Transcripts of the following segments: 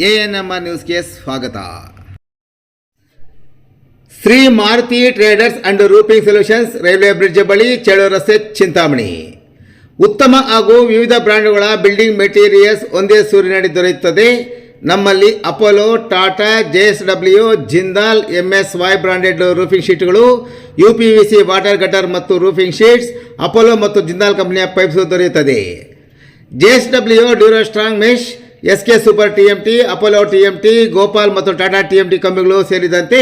ANMR ನ್ಯೂಸ್ಗೆ ಸ್ವಾಗತ. Shri Maruti traders and roofing solutions, railway bridge ಬಳಿ, ಚೇಳೂರು ರಸ್ತೆ, ಚಿಂತಾಮಣಿ. ಉತ್ತಮ ಹಾಗೂ ವಿವಿಧ ಬ್ರ್ಯಾಂಡ್ಗಳ ಬಿಲ್ಡಿಂಗ್ ಮೆಟೀರಿಯಲ್ಸ್ ಒಂದೇ ಸೂರಿನಡಿ ದೊರೆಯುತ್ತದೆ. ನಮ್ಮಲ್ಲಿ Apollo, Tata, JSW, Jindal, MSY branded roofing ಶೀಟ್ಗಳು, UPVC ವಾಟರ್ ಗಟರ್ ಮತ್ತು ರೂಫಿಂಗ್ ಶೀಟ್ಸ್, ಅಪೋಲೋ ಮತ್ತು ಜಿಂದಾಲ್ ಕಂಪನಿಯ ಪೈಪ್ಸ್ ದೊರೆಯುತ್ತದೆ. JSW Durostrong mesh, SK super TMT, Apollo TMT, Gopal ಮತ್ತು ಟಾಟಾ TMT ಕಂಬಿಗಳು ಸೇರಿದಂತೆ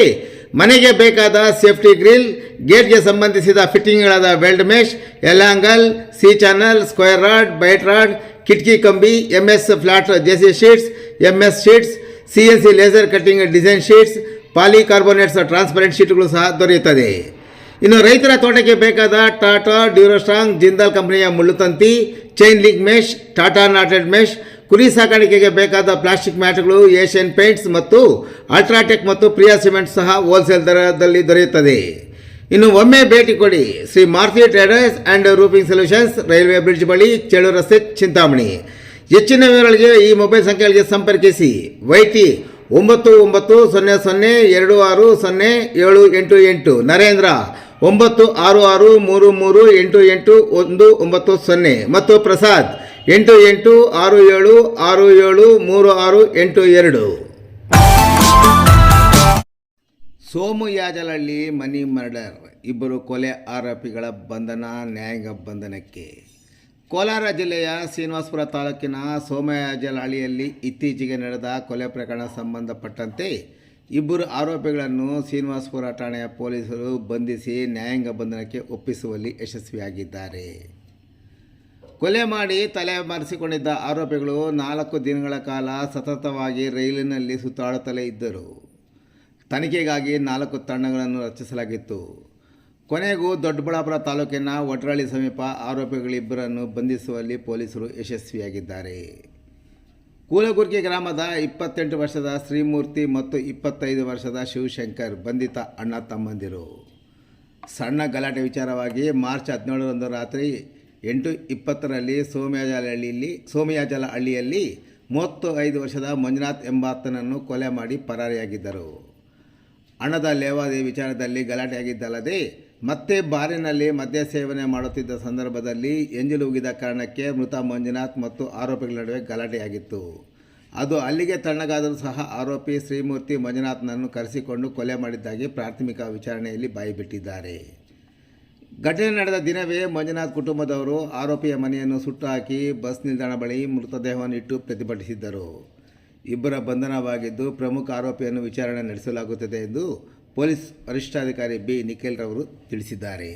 ಮನೆಗೆ ಬೇಕಾದ ಸೇಫ್ಟಿ ಗ್ರಿಲ್, ಗೇಟ್ಗೆ ಸಂಬಂಧಿಸಿದ ಫಿಟ್ಟಿಂಗ್ಗಳಾದ weld mesh, L angle, C channel, square rod, bright rod, ಕಿಟಕಿ ಕಂಬಿ, MS flat JC sheets, MS sheets, CNC laser cutting design sheets, polycarbonates transparent ಶೀಟ್ಗಳು ಸಹ ದೊರೆಯುತ್ತದೆ. ಇನ್ನು ರೈತರ ತೋಟಕ್ಕೆ ಬೇಕಾದ ಟಾಟಾ ಡ್ಯೂರೋಸ್ಟ್ರಾಂಗ್, ಜಿಂದಾಲ್ ಕಂಪನಿಯ ಮುಳ್ಳುತಂತಿ, chain link mesh, Tata knotted mesh, ಕುರಿ ಸಾಕಾಣಿಕೆಗೆ ಬೇಕಾದ ಪ್ಲಾಸ್ಟಿಕ್ ಮ್ಯಾಟ್ಗಳು, ಏಷ್ಯನ್ ಪೇಂಟ್ಸ್ ಮತ್ತು ಅಲ್ಟ್ರಾಟೆಕ್ ಮತ್ತು ಪ್ರಿಯಾ ಸಿಮೆಂಟ್ ಸಹ ಹೋಲ್ಸೇಲ್ ದರದಲ್ಲಿ ದೊರೆಯುತ್ತದೆ. ಇನ್ನು ಒಮ್ಮೆ ಭೇಟಿ ಕೊಡಿ Shri Maruti traders and roofing solutions, railway bridge ಬಳಿ, ಚೇಳೂರು ರಸ್ತೆ, ಚಿಂತಾಮಣಿ. ಹೆಚ್ಚಿನ ವಿವರಗಳಿಗೆ ಈ ಮೊಬೈಲ್ ಸಂಖ್ಯೆಗಳಿಗೆ ಸಂಪರ್ಕಿಸಿ. YT 9920260788, ನರೇಂದ್ರ 9663388190 ಮತ್ತು ಪ್ರಸಾದ್ 8867673682. ಸೋಮು ಯಾಜಲಹಳ್ಳಿ ಮನಿ ಮರ್ಡರ್, ಇಬ್ಬರು ಕೊಲೆ ಆರೋಪಿಗಳ ಬಂಧನ, ನ್ಯಾಯಾಂಗ ಬಂಧನಕ್ಕೆ. ಕೋಲಾರ ಜಿಲ್ಲೆಯ ಶ್ರೀನಿವಾಸಪುರ ತಾಲೂಕಿನ ಸೋಮಯಾಜಲಹಳ್ಳಿಯಲ್ಲಿ ಇತ್ತೀಚೆಗೆ ನಡೆದ ಕೊಲೆ ಪ್ರಕರಣ ಸಂಬಂಧಪಟ್ಟಂತೆ ಇಬ್ಬರು ಆರೋಪಿಗಳನ್ನು ಶ್ರೀನಿವಾಸಪುರ ಠಾಣೆಯ ಪೊಲೀಸರು ಬಂಧಿಸಿ ನ್ಯಾಯಾಂಗ ಬಂಧನಕ್ಕೆ ಒಪ್ಪಿಸುವಲ್ಲಿ ಯಶಸ್ವಿಯಾಗಿದ್ದಾರೆ. ಕೊಲೆ ಮಾಡಿ ತಲೆಮರೆಸಿಕೊಂಡಿದ್ದ ಆರೋಪಿಗಳು 4 ದಿನಗಳ ಕಾಲ ಸತತವಾಗಿ ರೈಲಿನಲ್ಲಿ ಸುತ್ತಾಡುತ್ತಲೇ ಇದ್ದರು. ತನಿಖೆಗಾಗಿ 4 ತಂಡಗಳನ್ನು ರಚಿಸಲಾಗಿತ್ತು. ಕೊನೆಗೂ ದೊಡ್ಡಬಳ್ಳಾಪುರ ತಾಲೂಕಿನ ಒಟ್ರಳ್ಳಿ ಸಮೀಪ ಆರೋಪಿಗಳಿಬ್ಬರನ್ನು ಬಂಧಿಸುವಲ್ಲಿ ಪೊಲೀಸರು ಯಶಸ್ವಿಯಾಗಿದ್ದಾರೆ. ಕೂಲಗುರ್ಕಿ ಗ್ರಾಮದ 28 ವರ್ಷದ ಶ್ರೀಮೂರ್ತಿ ಮತ್ತು 25 ವರ್ಷದ ಶಿವಶಂಕರ್ ಬಂಧಿತ ಅಣ್ಣ ತಮ್ಮಂದಿರು. ಸಣ್ಣ ಗಲಾಟೆ ವಿಚಾರವಾಗಿ ಮಾರ್ಚ್ 17ರಂದು ರಾತ್ರಿ 8:20ರಲ್ಲಿ ಸೋಮಯಾಜಲಹಳ್ಳಿಯಲ್ಲಿ 35 ವರ್ಷದ ಮಂಜುನಾಥ್ ಎಂಬಾತನನ್ನು ಕೊಲೆ ಮಾಡಿ ಪರಾರಿಯಾಗಿದ್ದರು. ಹಣದ ಲೇವಾದೇವಿ ವಿಚಾರದಲ್ಲಿ ಗಲಾಟೆಯಾಗಿದ್ದಲ್ಲದೆ ಮತ್ತೆ ಬಾರಿನಲ್ಲಿ ಮದ್ಯ ಸೇವನೆ ಮಾಡುತ್ತಿದ್ದ ಸಂದರ್ಭದಲ್ಲಿ ಎಂಜಲು ಉಗಿದ ಕಾರಣಕ್ಕೆ ಮೃತ ಮಂಜುನಾಥ್ ಮತ್ತು ಆರೋಪಿಗಳ ನಡುವೆ ಗಲಾಟೆಯಾಗಿತ್ತು. ಅದು ಅಲ್ಲಿಗೆ ತಣ್ಣಗಾದರೂ ಸಹ ಆರೋಪಿ ಶ್ರೀಮೂರ್ತಿ ಮಂಜುನಾಥ್ನನ್ನು ಕರೆಸಿಕೊಂಡು ಕೊಲೆ ಮಾಡಿದ್ದಾಗಿ ಪ್ರಾಥಮಿಕ ವಿಚಾರಣೆಯಲ್ಲಿ ಬಾಯಿಬಿಟ್ಟಿದ್ದಾರೆ. ಘಟನೆ ನಡೆದ ದಿನವೇ ಮಂಜುನಾಥ್ ಕುಟುಂಬದವರು ಆರೋಪಿಯ ಮನೆಯನ್ನು ಸುಟ್ಟು ಹಾಕಿ ಬಸ್ ನಿಲ್ದಾಣ ಬಳಿ ಮೃತದೇಹವನ್ನು ಇಟ್ಟು ಪ್ರತಿಭಟಿಸಿದ್ದರು. ಇಬ್ಬರ ಬಂಧನವಾಗಿದ್ದು ಪ್ರಮುಖ ಆರೋಪಿಯನ್ನು ವಿಚಾರಣೆ ನಡೆಸಲಾಗುತ್ತದೆ ಎಂದು ಪೊಲೀಸ್ ವರಿಷ್ಠಾಧಿಕಾರಿ B. ನಿಖಿಲ್ ರವರು ತಿಳಿಸಿದ್ದಾರೆ.